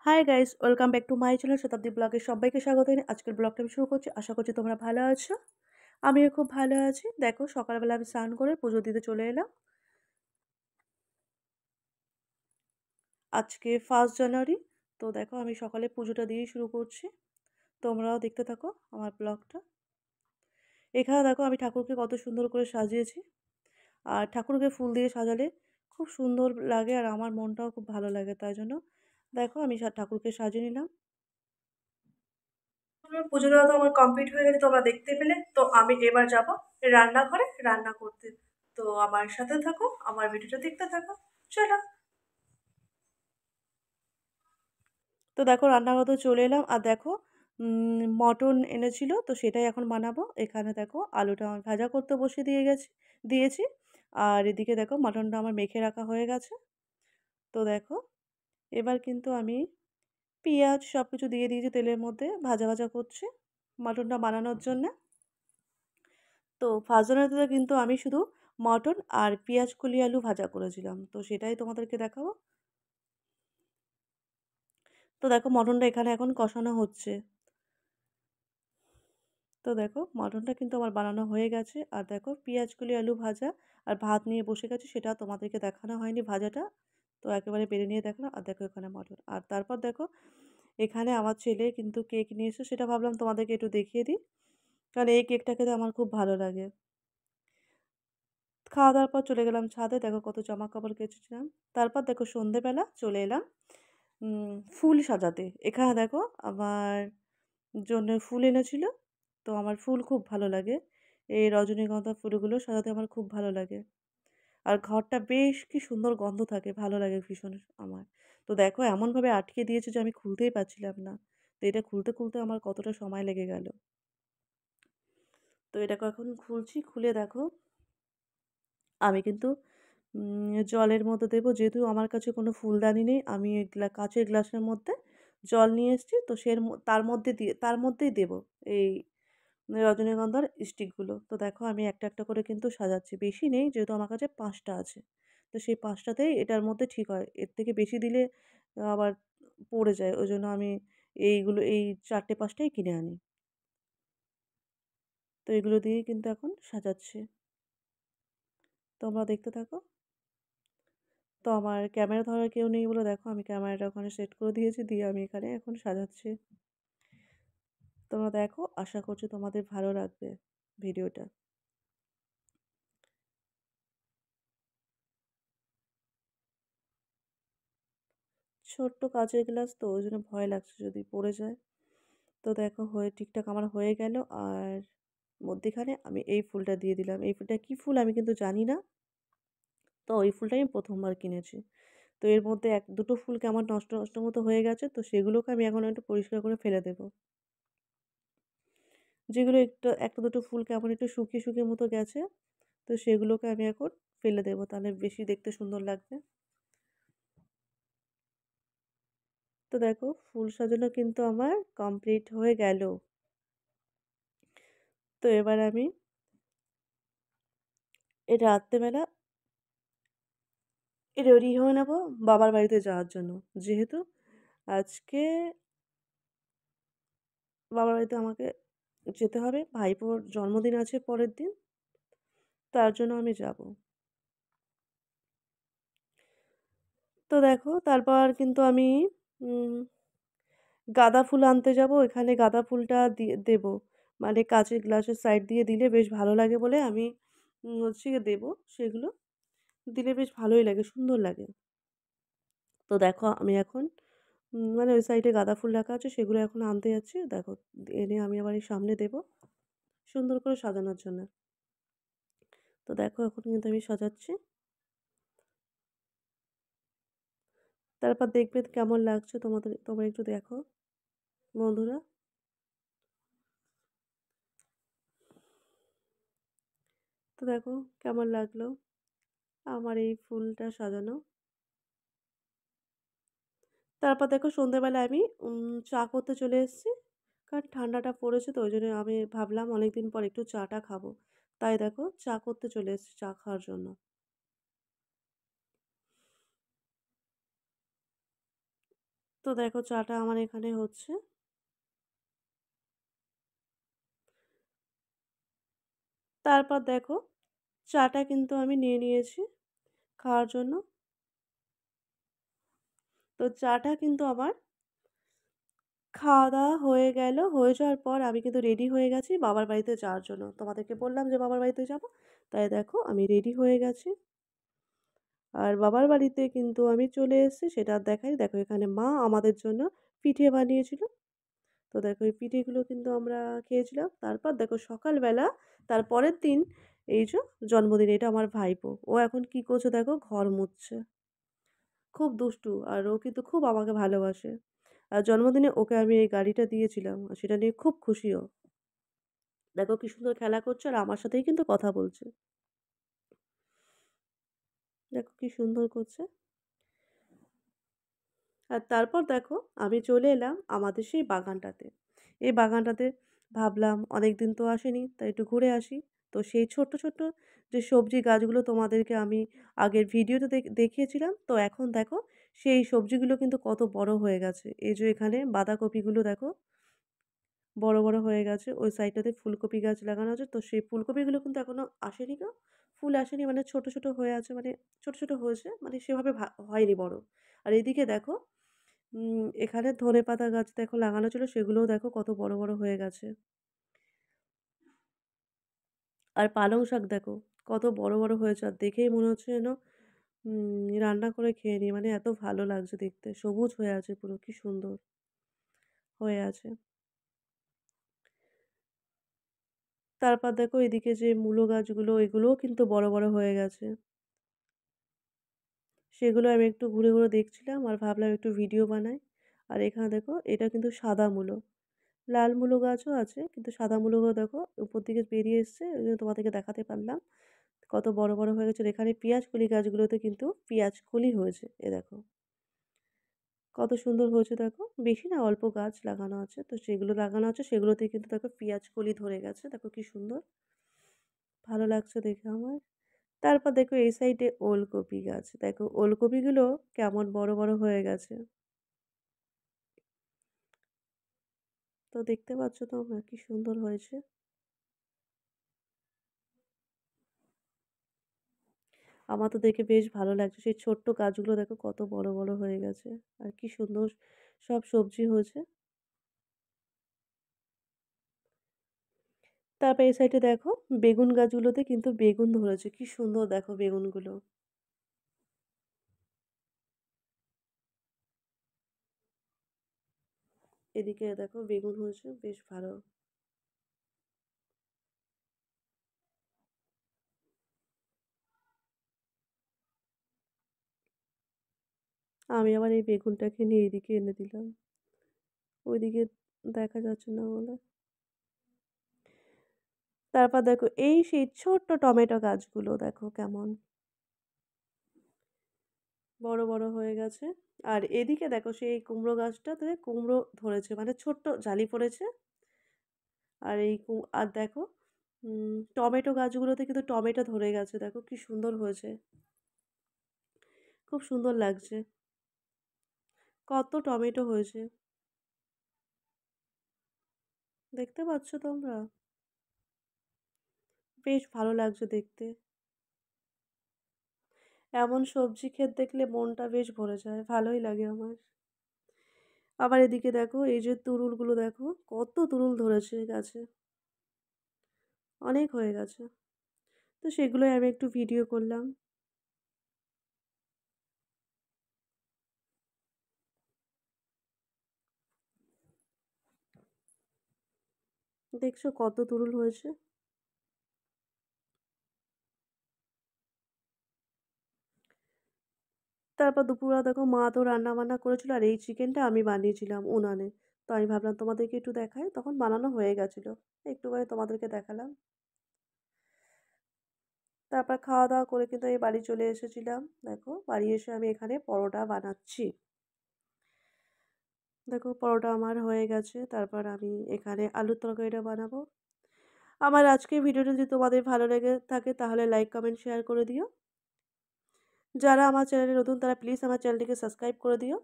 Hi guys, welcome back to my channel শতাব্দী ব্লগে সবাইকে স্বাগত জানাই। আজকের ব্লগটা আমি শুরু করছি। আশা করছি তোমরা ভালো আছো। আমিও খুব ভালো আছি। দেখো সকালবেলা আমি স্নান করে পুজো দিতে চলে এলাম। আজকে 1 জানুয়ারি। তো দেখো আমি সকালে পুজোটা দিয়েই শুরু করছি। তোমরাও দেখতে থাকো আমার ব্লগটা। এখানে দেখো আমি ঠাকুরকে কত সুন্দর করে সাজিয়েছি। আর ঠাকুরকে ফুল দিয়ে সাজালে খুব সুন্দর লাগে আর আমার মনটাও খুব ভালো লাগে। তাই জন্য দেখো আমি ঠাকুরকে সাজিয়ে নিলাম। আমার পুজো দেওয়া তো আমার কমপ্লিট হয়ে গেছে, তোমরা দেখতে পেলে। তো আমি এবার যাব রান্নাঘরে রান্না করতে। তো আমার সাথে থাকো, আমার ভিডিওটা দেখতে থাকো। চলো। তো দেখো রান্নাঘরে তো চলে এলাম আর দেখো মটন এনেছিল, তো সেটাই এখন বানাবো। এখানে দেখো আলুটা আমার ভাজা করতে বসিয়ে দিয়েছি। আর এদিকে দেখো মটনটা আমার মেখে রাখা হয়ে গেছে। তো দেখো এবার কিন্তু আমি পেঁয়াজ সব কিছু দিয়ে দিয়েছি তেলের মধ্যে, ভাজা ভাজা করছি মটনটা বানানোর জন্যে। তো ফার্স্ট কিন্তু আমি শুধু মটন আর পেঁয়াজ কলি আলু ভাজা করেছিলাম। তো সেটাই তোমাদেরকে দেখাবো। তো দেখো মটনটা এখানে এখন কষানো হচ্ছে। তো দেখো মটনটা কিন্তু আমার বানানো হয়ে গেছে। আর দেখো পেঁয়াজ কলি আলু ভাজা আর ভাত নিয়ে বসে গেছে, সেটা তোমাদেরকে দেখানো হয়নি ভাজাটা। তো একেবারে বেড়ে নিয়ে দেখলাম। আর দেখো এখানে মটন। আর তারপর দেখো এখানে আমার ছেলে কিন্তু কেক নিয়ে এসে, সেটা ভাবলাম তোমাদেরকে একটু দেখিয়ে দিই, কারণ এই কেকটা খেতে আমার খুব ভালো লাগে। খাওয়া দাওয়ার পর চলে গেলাম ছাদে। দেখো কত জামাকাপড় কেচেছিলাম। তারপর দেখো সন্ধেবেলা চলে এলাম ফুল সাজাতে। এখানে দেখো আমার জন্য ফুল এনেছিল। তো আমার ফুল খুব ভালো লাগে। এই রজনীগন্ধা ফুলগুলো সাজাতে আমার খুব ভালো লাগে। আর ঘরটা বেশ কি সুন্দর গন্ধ থাকে, ভালো লাগে ভীষণ আমার। তো দেখো এমনভাবে আটকে দিয়েছে যে আমি খুলতেই পারছিলাম না। তো এটা খুলতে খুলতে আমার কতটা সময় লেগে গেল। তো এটাকে এখন খুলছি। খুলে দেখো আমি কিন্তু জলের মধ্যে দেবো। যেহেতু আমার কাছে কোনো ফুলদানি নেই, আমি কাঁচের গ্লাসের মধ্যে জল নিয়ে এসেছি। তো তার মধ্যেই দেবো এই রজনীগন্ধার স্টিকগুলো। তো দেখো আমি একটা একটা করে কিন্তু সাজাচ্ছি। বেশি নেই, যেহেতু আমার কাছে ৫টা আছে। তো সেই ৫টাতেই এটার মধ্যে ঠিক হয়। এর থেকে বেশি দিলে আবার পড়ে যায়। ওইজন্য আমি এই ৪টে ৫টাই কিনে আনি। তো এগুলো দিয়েই কিন্তু এখন সাজাচ্ছি। তোমরা দেখতে থাকো। তো আমার ক্যামেরা ধরার কেউ নেই বলে দেখো আমি ক্যামেরাটা ওখানে সেট করে দিয়েছি, দিয়ে আমি এখানে এখন সাজাচ্ছি। তোমরা দেখো, আশা করছি তোমাদের ভালো লাগবে ভিডিওটা। ছোট্ট কাঁচের গ্লাস তো, ওই জন্য ভয় লাগছে যদি পড়ে যায়। তো দেখো ঠিকঠাক আমার হয়ে গেল। আর মধ্যিখানে আমি এই ফুলটা দিয়ে দিলাম। এই ফুলটা কী ফুল আমি কিন্তু জানি না। তো ওই ফুলটা আমি প্রথমবার কিনেছি। তো এর মধ্যে ১-২টো ফুল কেমন নষ্ট নষ্ট মতো হয়ে গেছে, তো সেগুলোকে আমি এখন একটু পরিষ্কার করে ফেলে দেবো। যেগুলো একটু ১-২টো ফুল কেমন একটু শুকিয়ে শুকিয়ে মতো গেছে, তো সেগুলোকে আমি এখন ফেলে দেবো, তাহলে বেশি দেখতে সুন্দর লাগবে। তো দেখো ফুল সাজানো কিন্তু আমার কমপ্লিট হয়ে গেল। তো এবার আমি এই রাত্রেবেলা রেডি হয়ে নেব বাবার বাড়িতে যাওয়ার জন্য। যেহেতু আজকে বাবার বাড়িতে আমাকে যেতে হবে, ভাইপোর জন্মদিন আছে পরের দিন। তার জন্য আমি যাব। তো দেখো তারপর কিন্তু আমি উম গাঁদা ফুল আনতে যাব। এখানে গাঁদা ফুলটা দেবো। মানে কাঁচের গ্লাসের সাইড দিয়ে দিলে বেশ ভালো লাগে বলে আমি হচ্ছে গিয়ে দেবো। সেগুলো দিলে বেশ ভালোই লাগে, সুন্দর লাগে। তো দেখো আমি এখন মানে ওই সাইডে গাঁদা ফুল রাখা আছে, সেগুলো এখন আনতে যাচ্ছি। দেখো এনে আমি আবার এই সামনে দেবো সুন্দর করে সাজানোর জন্য। তো দেখো এখন কিন্তু আমি সাজাচ্ছি। তারপর দেখবে কেমন লাগছে তোমরা একটু দেখো বন্ধুরা। তো দেখো কেমন লাগলো আমার এই ফুলটা সাজানো। তারপর দেখো সন্ধ্যেবেলা আমি চা করতে চলে এসেছি। কারণ ঠান্ডাটা পড়েছে, তো ওই জন্য আমি ভাবলাম অনেকদিন পর একটু চাটা খাবো। তাই দেখো চা করতে চলে এসেছি চা খাওয়ার জন্য। তো দেখো চাটা আমার এখানে হচ্ছে। তারপর দেখো চাটা কিন্তু আমি নিয়ে নিয়েছি খাওয়ার জন্য। তো চাটা কিন্তু আমার খাওয়া-দাওয়া হয়ে গেল। হয়ে যাওয়ার পর আমি কিন্তু রেডি হয়ে গেছি বাবার বাড়িতে যাওয়ার জন্য। তোমাদেরকে বললাম যে বাবার বাড়িতে যাবো। তাই দেখো আমি রেডি হয়ে গেছি। আর বাবার বাড়িতে কিন্তু আমি চলে এসেছি সেটা আর দেখাই। দেখো এখানে মা আমাদের জন্য পিঠে বানিয়েছিল। তো দেখো এই পিঠেগুলো কিন্তু আমরা খেয়েছিলাম। তারপর দেখো সকালবেলা তার পরের দিন এই যে জন্মদিন, এটা আমার ভাইপো। ও এখন কি করছে দেখো, ঘর মুছছে। খুব দুষ্টু আর ও কিন্তু খুব আমাকে ভালোবাসে। আর জন্মদিনে ওকে আমি এই গাড়িটা দিয়েছিলাম। আর সেটা নিয়ে খুব খুশি ও। দেখো কি সুন্দর খেলা করছে আর আমার সাথেই কিন্তু কথা বলছে। দেখো কি সুন্দর করছে। আর তারপর দেখো আমি চলে এলাম আমাদের সেই বাগানটাতে। এই বাগানটাতে ভাবলাম অনেকদিন তো আসিনি, তাই একটু ঘুরে আসি। তো সেই ছোট্ট, ছোট্ট যে সবজি গাছগুলো তোমাদেরকে আমি আগের ভিডিওতে দেখিয়েছিলাম, তো এখন দেখো সেই সবজিগুলো কিন্তু কত বড় হয়ে গেছে। এই যে এখানে বাঁধাকপিগুলো দেখো বড়, বড় হয়ে গেছে। ওই সাইডটাতে ফুলকপি গাছ লাগানো আছে। তো সেই ফুলকপিগুলো কিন্তু এখনো আসেনি গো। ফুল আসেনি, মানে ছোট, ছোট হয়ে আছে। মানে ছোট, ছোট হয়েছে। মানে সেভাবে হয়নি বড়। আর এদিকে দেখো এখানে ধনেপাতা গাছ দেখো লাগানো ছিল, সেগুলোও দেখো কত বড়, বড় হয়ে গেছে। আর পালং শাক দেখো কত বড়, বড় হয়েছে। আর দেখেই মনে হচ্ছে যেন রান্না করে খেয়ে নিই। মানে এত ভালো লাগছে দেখতে। সবুজ হয়ে আছে পুরো, কি সুন্দর হয়ে আছে। তারপর দেখো এদিকে যে মূলো গাছগুলো, এগুলোও কিন্তু বড়, বড় হয়ে গেছে। সেগুলো আমি একটু ঘুরে, ঘুরে দেখছিলাম আর ভাবলাম একটু ভিডিও বানাই। আর এখানে দেখো এটা কিন্তু সাদা মূলো। লাল মূলো গাছও আছে, কিন্তু সাদা মূলোগুলো দেখো উপর দিকে বেরিয়ে এসছে। ওইজন্য তোমাদেরকে দেখাতে পারলাম। কত বড়, বড় হয়ে গেছে। আর এখানে পেঁয়াজকলি গাছগুলোতে কিন্তু পেঁয়াজকলি হয়েছে। এ দেখো কত সুন্দর হয়েছে দেখো। বেশি না, অল্প গাছ লাগানো আছে। তো সেগুলো লাগানো আছে, সেগুলোতে কিন্তু দেখো পেঁয়াজকলি ধরে গেছে। দেখো কি সুন্দর। ভালো লাগছে দেখে আমার। তারপর দেখো এই সাইডে ওলকপি গাছ। দেখো ওলকপিগুলো কেমন বড়, বড় হয়ে গেছে। তো দেখতে পাচ্ছ তোমরা কি সুন্দর হয়েছে। আমার তো দেখে বেশ ভালো লাগছে। সেই ছোট্ট গাছগুলো দেখো কত বড়, বড় হয়ে গেছে। আর কি সুন্দর সব সবজি হয়েছে। তারপর এই সাইডে দেখো বেগুন গাছগুলোতে কিন্তু বেগুন ধরেছে। কি সুন্দর দেখো বেগুনগুলো। এদিকে দেখো বেগুন হয়েছে বেশ ভালো। আমি আবার এই বেগুনটাকে নিয়ে এইদিকে এনে দিলাম। ওইদিকে দেখা যাচ্ছে না বলে। তারপর দেখো এই সেই ছোট্ট টমেটো গাছগুলো দেখো কেমন বড়, বড় হয়ে গেছে। আর এদিকে দেখো সেই কুমড়ো গাছটাতে কুমড়ো ধরেছে। মানে ছোট্ট জালি পড়েছে। আর এই আর দেখো টমেটো গাছগুলোতে কিন্তু টমেটো ধরে গেছে। দেখো কি সুন্দর হয়েছে। খুব সুন্দর লাগছে। কত টমেটো হয়েছে। দেখতে পাচ্ছ তোমরা? বেশ ভালো লাগছে দেখতে। এমন সবজি ক্ষেত দেখলে মনটা বেশ ভরে যায়। ভালোই লাগে আমার। আবার এদিকে দেখো এই যে তুরুলগুলো দেখো কত তুরুল ধরেছে গাছে। অনেক হয়ে গেছে। তো সেগুলোই আমি একটু ভিডিও করলাম। দেখছো কত তুরুল হয়েছে। তারপর দুপুরবেলা দেখো মা তো রান্না-বান্না করেছিল আর এই চিকেনটা আমি বানিয়েছিলাম উনানে। তো আমি ভাবলাম তোমাদেরকে একটু দেখাই। তখন বানানো হয়ে গেছিল। একটুখানি তোমাদেরকে দেখালাম। তারপর খাওয়া-দাওয়া করে কিন্তু আমি বাড়ি চলে এসেছিলাম। দেখো বাড়ি এসে আমি এখানে পরোটা বানাচ্ছি। দেখো পরোটা আমার হয়ে গেছে। তারপর আমি এখানে আলুর তরকারিটা বানাবো। আমার আজকের ভিডিওটা যদি তোমাদের ভালো লেগে থাকে তাহলে লাইক, কমেন্ট, শেয়ার করে দিও। যারা আমার চ্যানেলে নতুন তারা প্লিজ আমার চ্যানেলটিকে সাবস্ক্রাইব করে দিও।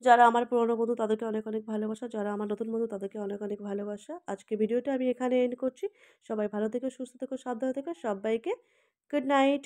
যারা আমার পুরনো বন্ধু তাদেরকে অনেক, অনেক ভালোবাসা। যারা আমার নতুন বন্ধু তাদেরকে অনেক, অনেক ভালোবাসা। আজকে ভিডিওটা আমি এখানে এন্ড করছি। সবাই ভালো থেকো, সুস্থ থেকো, সাবধানে থেকো। সব্বাইকে গুড নাইট।